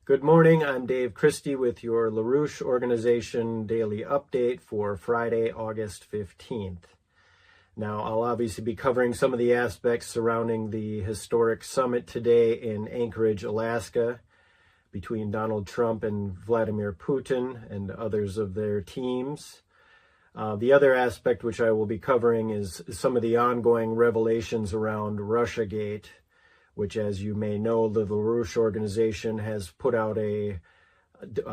Good morning, I'm Dave Christie with your LaRouche Organization Daily Update for Friday, August 15th. Now, I'll obviously be covering some of the aspects surrounding the historic summit today in Anchorage, Alaska, between Donald Trump and Vladimir Putin and others of their teams. The other aspect which I will be covering is some of the ongoing revelations around Russiagate, which, as you may know, the LaRouche Organization has put out a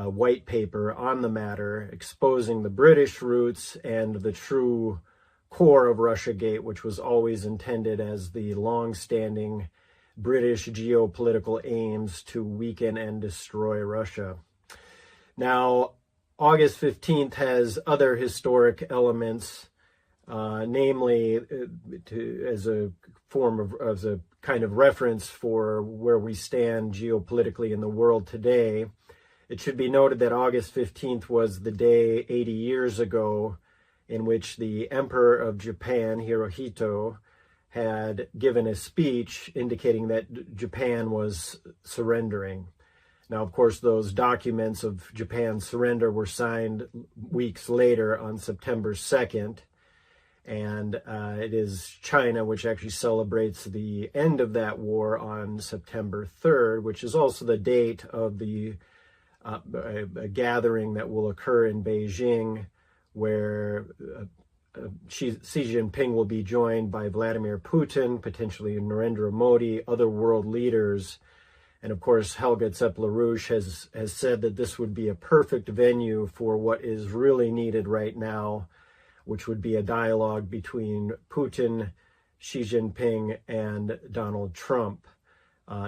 white paper on the matter, exposing the British roots and the true core of Russiagate, which was always intended as the long-standing British geopolitical aims to weaken and destroy Russia. Now, August 15th has other historic elements, namely as a kind of reference for where we stand geopolitically in the world today. It should be noted that August 15th was the day 80 years ago in which the Emperor of Japan, Hirohito, had given a speech indicating that Japan was surrendering. Now, of course, those documents of Japan's surrender were signed weeks later on September 2nd. And it is China which actually celebrates the end of that war on September 3rd, which is also the date of the a gathering that will occur in Beijing, where Xi Jinping will be joined by Vladimir Putin, potentially Narendra Modi, other world leaders. And of course, Helga Zepp-LaRouche has said that this would be a perfect venue for what is really needed right now, which would be a dialogue between Putin, Xi Jinping, and Donald Trump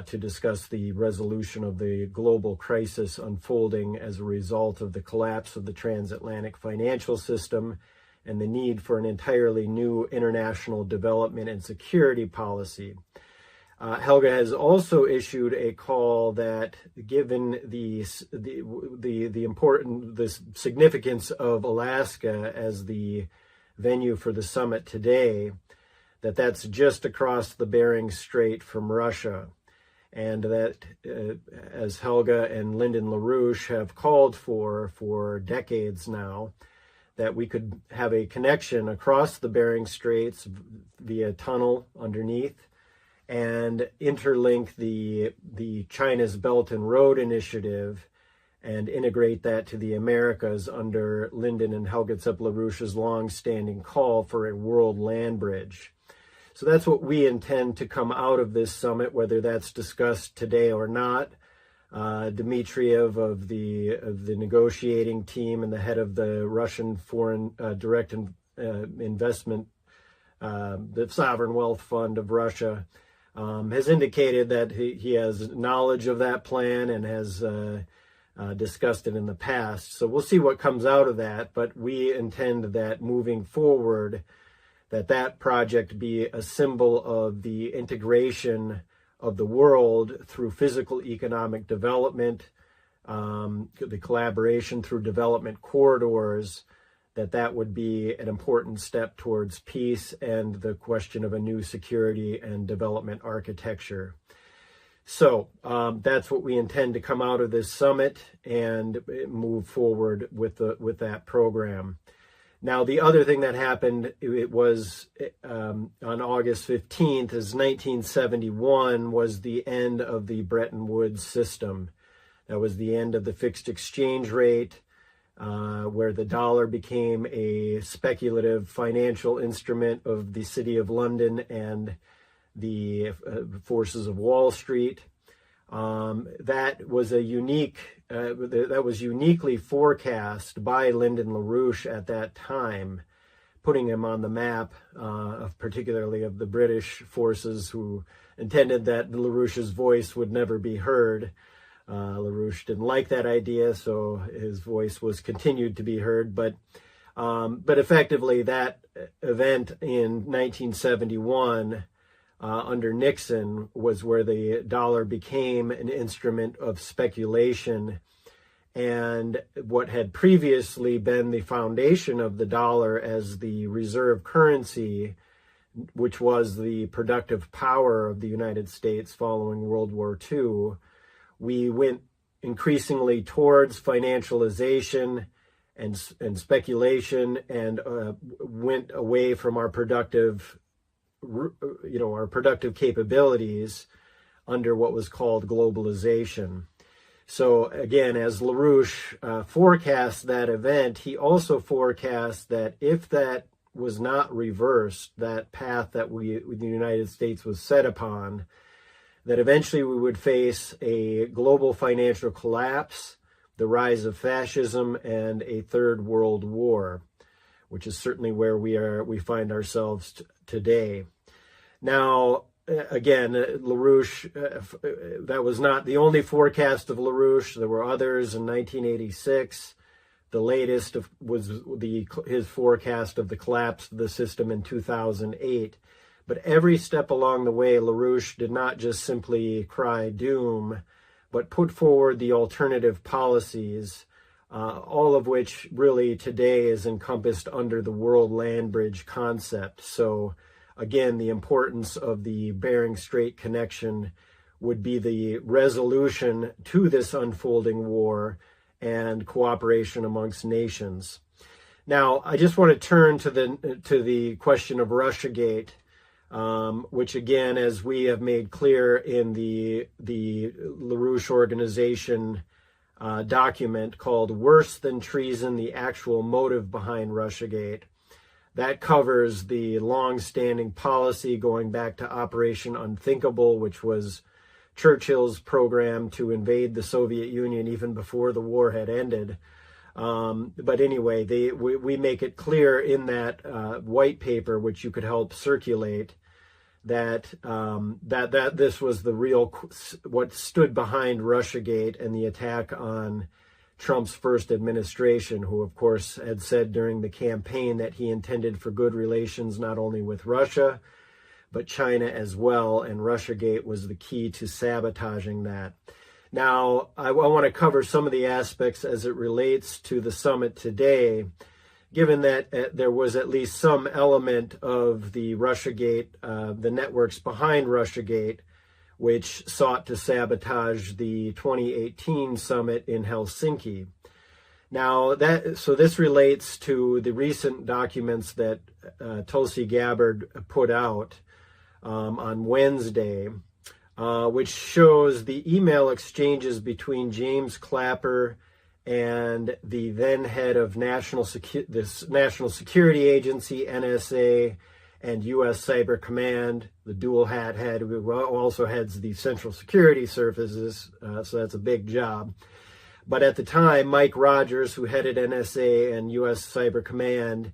to discuss the resolution of the global crisis unfolding as a result of the collapse of the transatlantic financial system and the need for an entirely new international development and security policy. Helga has also issued a call that, given the significance of Alaska as the venue for the summit today, that's just across the Bering Strait from Russia, and that, as Helga and Lyndon LaRouche have called for decades now, that we could have a connection across the Bering Straits via tunnel underneath, and interlink the China's Belt and Road Initiative and integrate that to the Americas under Lyndon and Helga Zepp-LaRouche's long-standing call for a world land bridge. So that's what we intend to come out of this summit, whether that's discussed today or not. Dmitriev of the negotiating team and the head of the Russian Foreign Direct Investment, the Sovereign Wealth Fund of Russia, has indicated that he has knowledge of that plan and has discussed it in the past. So we'll see what comes out of that, but we intend that moving forward, that project be a symbol of the integration of the world through physical economic development, the collaboration through development corridors, that would be an important step towards peace and the question of a new security and development architecture. So that's what we intend to come out of this summit and move forward with that program. Now, the other thing that happened, it was on August 15th, is 1971 was the end of the Bretton Woods system. That was the end of the fixed exchange rate, where the dollar became a speculative financial instrument of the City of London and the forces of Wall Street. That was uniquely forecast by Lyndon LaRouche at that time, putting him on the map, particularly of the British forces who intended that LaRouche's voice would never be heard. LaRouche didn't like that idea, so his voice was continued to be heard. But effectively, that event in 1971 under Nixon was where the dollar became an instrument of speculation, and what had previously been the foundation of the dollar as the reserve currency, which was the productive power of the United States following World War II, we went increasingly towards financialization and speculation, and went away from our productive capabilities under what was called globalization. So again, as LaRouche forecast that event, he also forecast that if that was not reversed, that path that the United States was set upon, that eventually we would face a global financial collapse, the rise of fascism, and a third world war, which is certainly where we find ourselves today. Now, again, LaRouche, that was not the only forecast of LaRouche. There were others in 1986. The latest was his forecast of the collapse of the system in 2008. But every step along the way, LaRouche did not just simply cry doom, but put forward the alternative policies, all of which really today is encompassed under the World Land Bridge concept. So again, the importance of the Bering Strait connection would be the resolution to this unfolding war and cooperation amongst nations. Now, I just want to turn to the question of Russiagate, which again, as we have made clear in the LaRouche organization document called Worse Than Treason, the Actual Motive Behind Russiagate, that covers the long-standing policy going back to Operation Unthinkable, which was Churchill's program to invade the Soviet Union even before the war had ended. But anyway, we make it clear in that white paper, which you could help circulate, that this was the real, what stood behind Russiagate and the attack on Trump's first administration, who of course had said during the campaign that he intended for good relations not only with Russia, but China as well, and Russiagate was the key to sabotaging that. Now, I want to cover some of the aspects as it relates to the summit today, given that there was at least some element of the Russiagate, the networks behind Russiagate, which sought to sabotage the 2018 summit in Helsinki. Now, so this relates to the recent documents that Tulsi Gabbard put out on Wednesday, which shows the email exchanges between James Clapper and the then head of this National Security Agency, NSA, and U.S. Cyber Command, the dual hat head, who also heads the Central Security Services, so that's a big job. But at the time, Mike Rogers, who headed NSA and U.S. Cyber Command,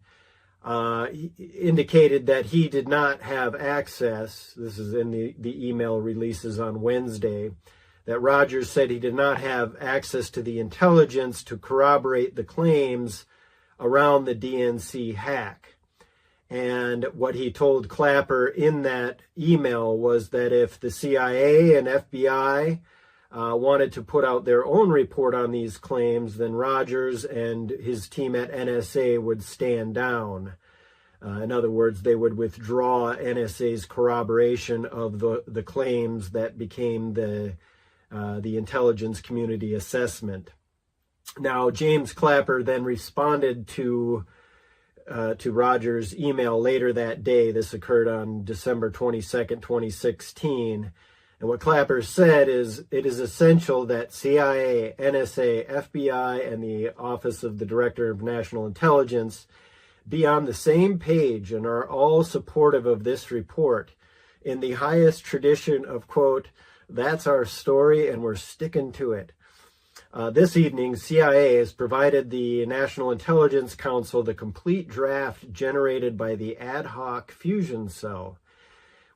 indicated that he did not have access, this is in the email releases on Wednesday, that Rogers said he did not have access to the intelligence to corroborate the claims around the DNC hack. And what he told Clapper in that email was that if the CIA and FBI wanted to put out their own report on these claims, then Rogers and his team at NSA would stand down. In other words, they would withdraw NSA's corroboration of the claims that became the intelligence community assessment. Now, James Clapper then responded to Rogers' email later that day. This occurred on December 22nd, 2016. And what Clapper said is, it is essential that CIA, NSA, FBI, and the Office of the Director of National Intelligence be on the same page and are all supportive of this report in the highest tradition of, quote, that's our story and we're sticking to it. This evening, CIA has provided the National Intelligence Council the complete draft generated by the ad hoc fusion cell.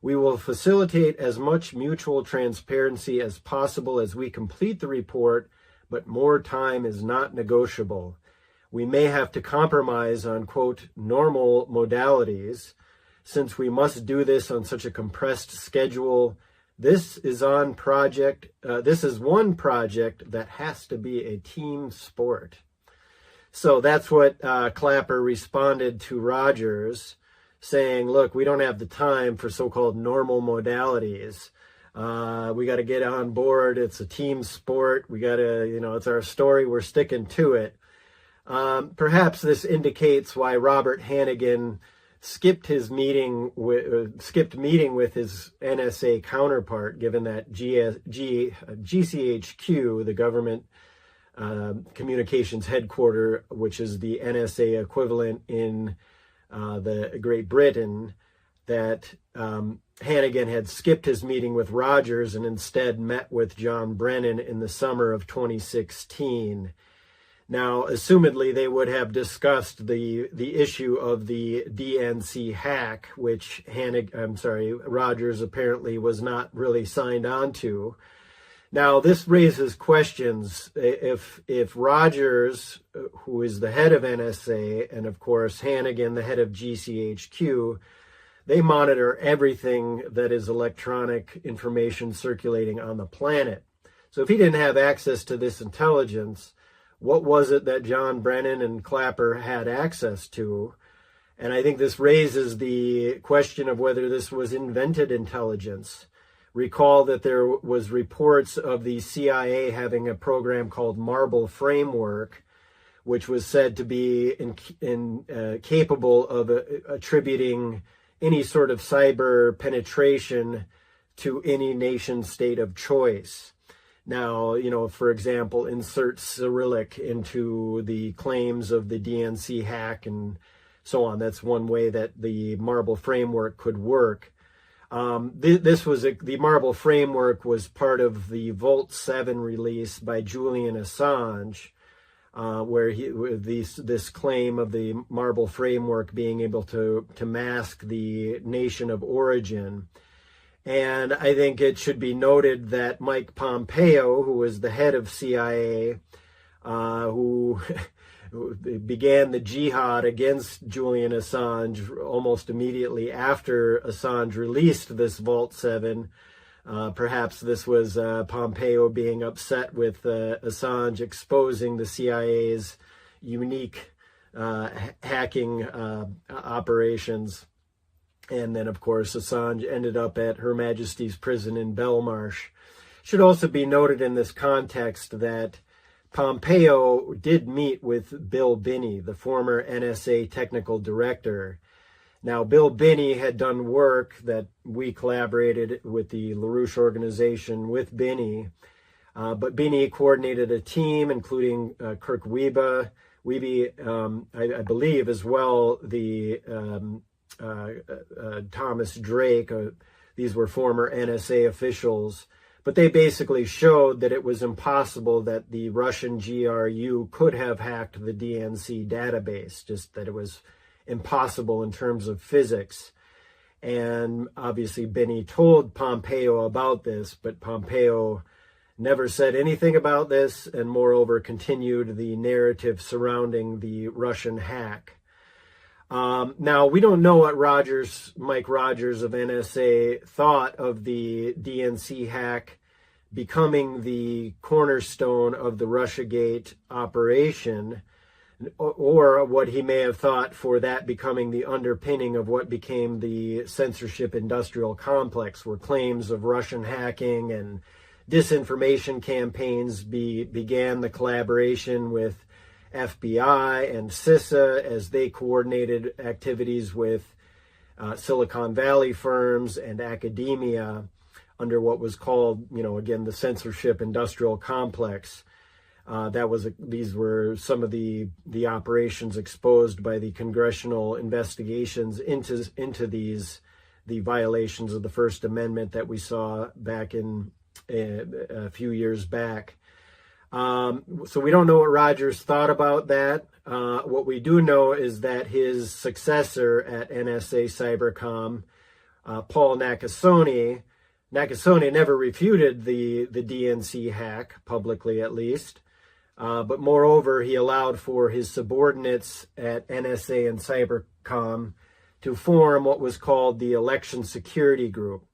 We will facilitate as much mutual transparency as possible as we complete the report, but more time is not negotiable. We may have to compromise on, quote, normal modalities, since we must do this on such a compressed schedule. This is one project that has to be a team sport. So that's what Clapper responded to Rogers, saying, look, we don't have the time for so-called normal modalities. We got to get on board. It's a team sport. We got to, it's our story. We're sticking to it. Perhaps this indicates why Robert Hannigan skipped meeting with his NSA counterpart, given that GCHQ, the government communications headquarters, which is the NSA equivalent in the Great Britain, that Hannigan had skipped his meeting with Rogers and instead met with John Brennan in the summer of 2016. Now, assumedly, they would have discussed the issue of the DNC hack, which Rogers apparently was not really signed on to. Now, this raises questions. If Rogers, who is the head of NSA, and of course Hannigan, the head of GCHQ, they monitor everything that is electronic information circulating on the planet. So if he didn't have access to this intelligence, what was it that John Brennan and Clapper had access to? And I think this raises the question of whether this was invented intelligence. Recall that there was reports of the CIA having a program called Marble Framework, which was said to be capable of attributing any sort of cyber penetration to any nation state of choice. Now, for example, insert Cyrillic into the claims of the DNC hack and so on. That's one way that the Marble Framework could work. The Marble Framework was part of the Vault 7 release by Julian Assange, where this claim of the Marble Framework being able to mask the nation of origin. And I think it should be noted that Mike Pompeo, who was the head of CIA, who began the jihad against Julian Assange almost immediately after Assange released this Vault 7. Perhaps this was Pompeo being upset with Assange exposing the CIA's unique hacking operations. And then, of course, Assange ended up at Her Majesty's prison in Belmarsh. Should also be noted in this context that Pompeo did meet with Bill Binney, the former NSA technical director. Now, Bill Binney had done work that we collaborated with the LaRouche organization with Binney, but Binney coordinated a team, including Kirk Wiebe, I believe, as well, the Thomas Drake. These were former NSA officials. But they basically showed that it was impossible that the Russian GRU could have hacked the DNC database, just that it was impossible in terms of physics. And obviously Binney told Pompeo about this, but Pompeo never said anything about this, and moreover continued the narrative surrounding the Russian hack. Now, we don't know what Mike Rogers of NSA thought of the DNC hack becoming the cornerstone of the Russiagate operation, or what he may have thought for that becoming the underpinning of what became the censorship industrial complex, where claims of Russian hacking and disinformation campaigns began the collaboration with FBI and CISA as they coordinated activities with Silicon Valley firms and academia under what was called, again, the censorship industrial complex. These were some of the operations exposed by the congressional investigations into the violations of the First Amendment that we saw back in a few years back. So we don't know what Rogers thought about that. What we do know is that his successor at NSA Cybercom, Paul Nakasone never refuted the DNC hack, publicly at least. But moreover, he allowed for his subordinates at NSA and Cybercom to form what was called the Election Security Group.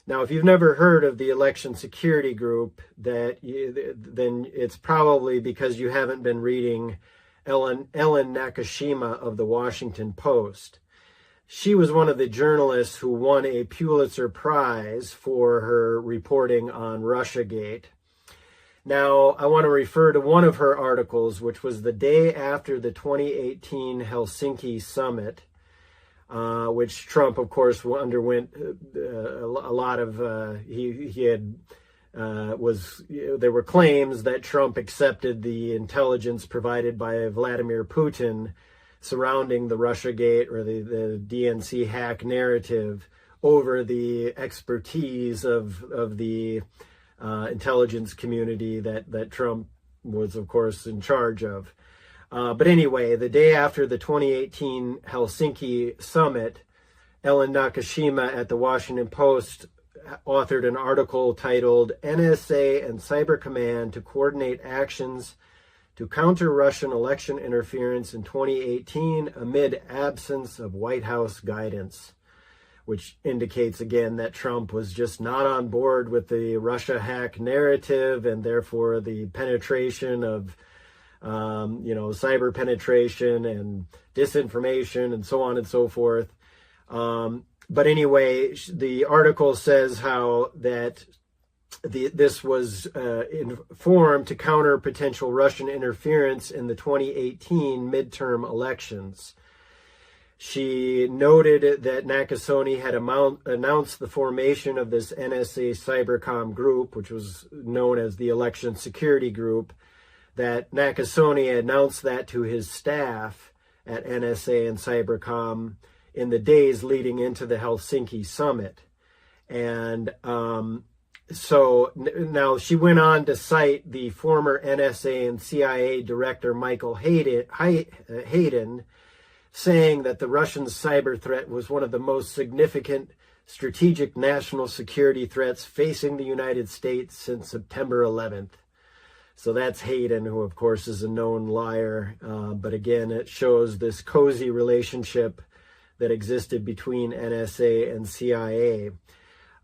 Now, if you've never heard of the Election Security Group, then it's probably because you haven't been reading Ellen Nakashima of the Washington Post. she was one of the journalists who won a Pulitzer Prize for her reporting on Russiagate. Now, I want to refer to one of her articles, which was the day after the 2018 Helsinki summit, which Trump, of course, underwent a lot of. There were claims that Trump accepted the intelligence provided by Vladimir Putin surrounding the Russiagate or the DNC hack narrative over the expertise of the intelligence community that Trump was, of course, in charge of. But anyway, the day after the 2018 Helsinki summit, Ellen Nakashima at the Washington Post authored an article titled "NSA and Cyber Command to Coordinate Actions to Counter Russian Election Interference in 2018 Amid Absence of White House Guidance," which indicates again that Trump was just not on board with the Russia hack narrative, and therefore the penetration of cyber penetration and disinformation and so on and so forth. But anyway, the article says how that this was formed to counter potential Russian interference in the 2018 midterm elections. She noted that Nakasone had announced the formation of this NSA Cybercom group, which was known as the Election Security Group, that Nakasone announced that to his staff at NSA and Cybercom in the days leading into the Helsinki summit. And so now she went on to cite the former NSA and CIA director Michael Hayden, saying that the Russian cyber threat was one of the most significant strategic national security threats facing the United States since September 11th. So that's Hayden, who of course is a known liar. But again, it shows this cozy relationship that existed between NSA and CIA.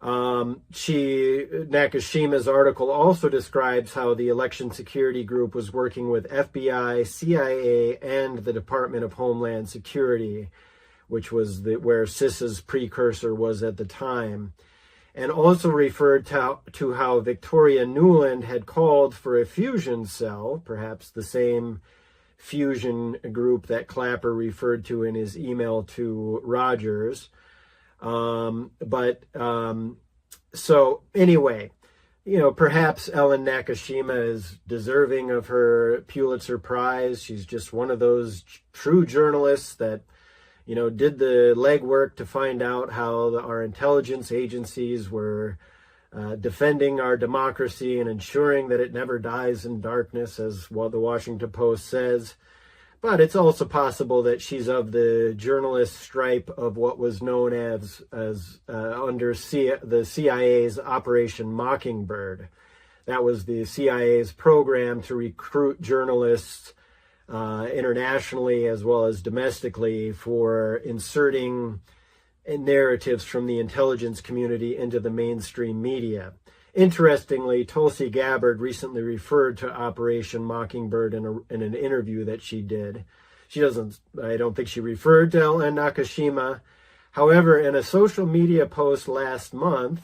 Nakashima's article also describes how the Election Security Group was working with FBI, CIA, and the Department of Homeland Security, which was where CISA's precursor was at the time, and also referred to how Victoria Nuland had called for a fusion cell, perhaps the same fusion group that Clapper referred to in his email to Rogers. So anyway, perhaps Ellen Nakashima is deserving of her Pulitzer Prize. She's just one of those true journalists that, did the legwork to find out how our intelligence agencies were defending our democracy and ensuring that it never dies in darkness, as what the Washington Post says. But it's also possible that she's of the journalist stripe of what was known as under the CIA's Operation Mockingbird. That was the CIA's program to recruit journalists internationally as well as domestically for inserting narratives from the intelligence community into the mainstream media. Interestingly, Tulsi Gabbard recently referred to Operation Mockingbird in an interview that she did. I don't think she referred to Ellen Nakashima. However, in a social media post last month,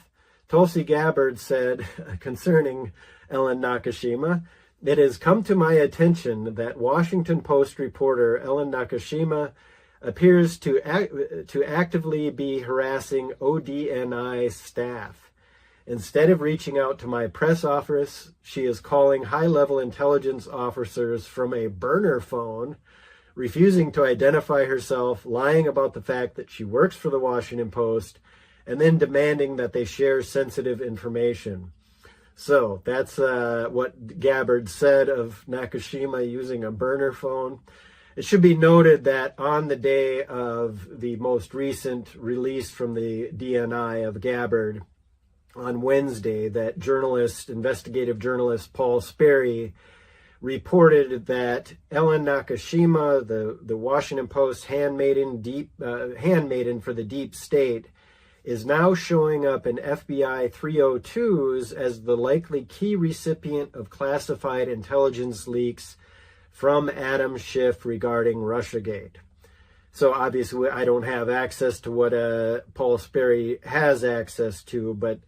Tulsi Gabbard said concerning Ellen Nakashima, "It has come to my attention that Washington Post reporter Ellen Nakashima appears to actively be harassing ODNI staff. Instead of reaching out to my press office, she is calling high-level intelligence officers from a burner phone, refusing to identify herself, lying about the fact that she works for the Washington Post, and then demanding that they share sensitive information." So that's what Gabbard said of Nakashima using a burner phone. It should be noted that on the day of the most recent release from the DNI of Gabbard, on Wednesday, that investigative journalist Paul Sperry reported that Ellen Nakashima, the Washington Post handmaiden for the deep state, is now showing up in FBI 302s as the likely key recipient of classified intelligence leaks from Adam Schiff regarding Russiagate. So obviously I don't have access to what Paul Sperry has access to, but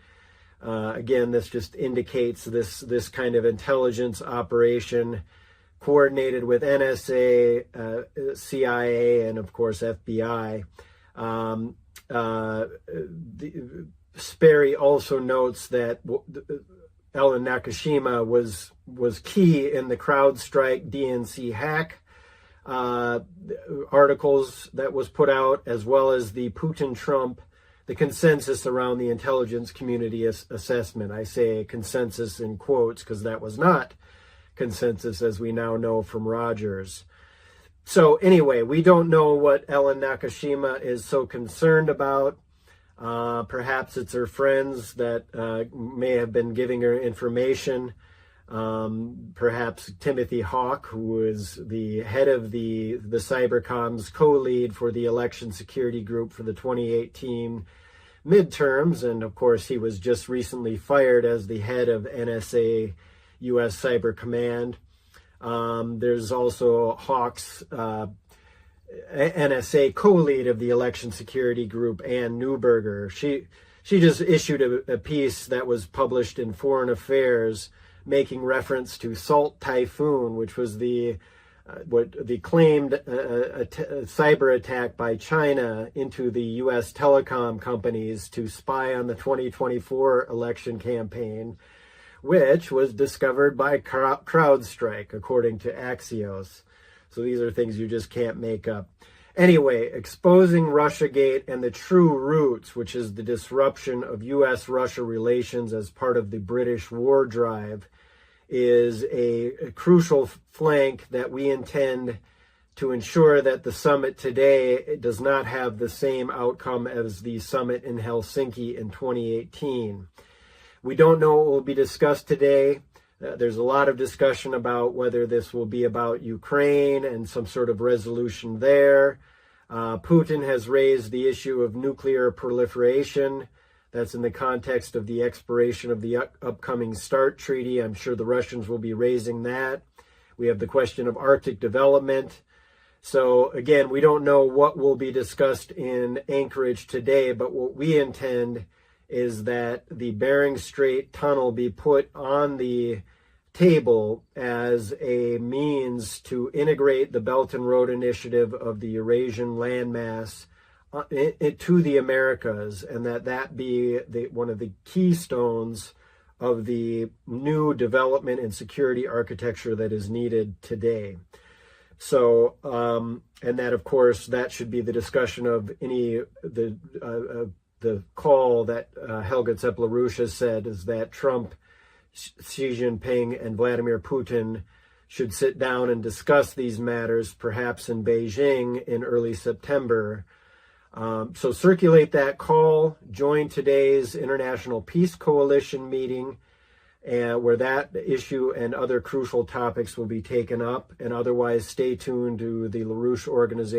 again, this just indicates this kind of intelligence operation coordinated with NSA, CIA, and of course FBI. Sperry also notes that Ellen Nakashima was key in the CrowdStrike DNC hack articles that was put out, as well as the Putin-Trump, the consensus around the intelligence community assessment. I say consensus in quotes because that was not consensus, as we now know from Rogers. So anyway, we don't know what Ellen Nakashima is so concerned about. Perhaps it's her friends that may have been giving her information. Perhaps Timothy Hawk, who is the head of the Cybercom's co-lead for the election security group for the 2018 midterms. And of course, he was just recently fired as the head of NSA U.S. Cyber Command. There's also Hawk's NSA co-lead of the election security group, Ann Neuberger. She just issued a piece that was published in Foreign Affairs, making reference to Salt Typhoon, which was the claimed cyber attack by China into the U.S. telecom companies to spy on the 2024 election campaign, which was discovered by CrowdStrike, according to Axios. So these are things you just can't make up. Anyway, exposing Russiagate and the true roots, which is the disruption of U.S.-Russia relations as part of the British war drive, is a crucial flank that we intend to ensure that the summit today does not have the same outcome as the summit in Helsinki in 2018. We don't know what will be discussed today. There's a lot of discussion about whether this will be about Ukraine and some sort of resolution there. Putin has raised the issue of nuclear proliferation. That's in the context of the expiration of the upcoming START treaty. I'm sure the Russians will be raising that. We have the question of Arctic development. So again, we don't know what will be discussed in Anchorage today, but what we intend is that the Bering Strait tunnel be put on the table as a means to integrate the Belt and Road Initiative of the Eurasian landmass to the Americas, and that be one of the keystones of the new development and security architecture that is needed today. So, and that, of course, that should be the discussion of the call that Helga Tseplarusha said, is that Trump, Xi Jinping, and Vladimir Putin should sit down and discuss these matters, perhaps in Beijing in early September. So circulate that call, join today's International Peace Coalition meeting, where that issue and other crucial topics will be taken up, and otherwise stay tuned to the LaRouche organization.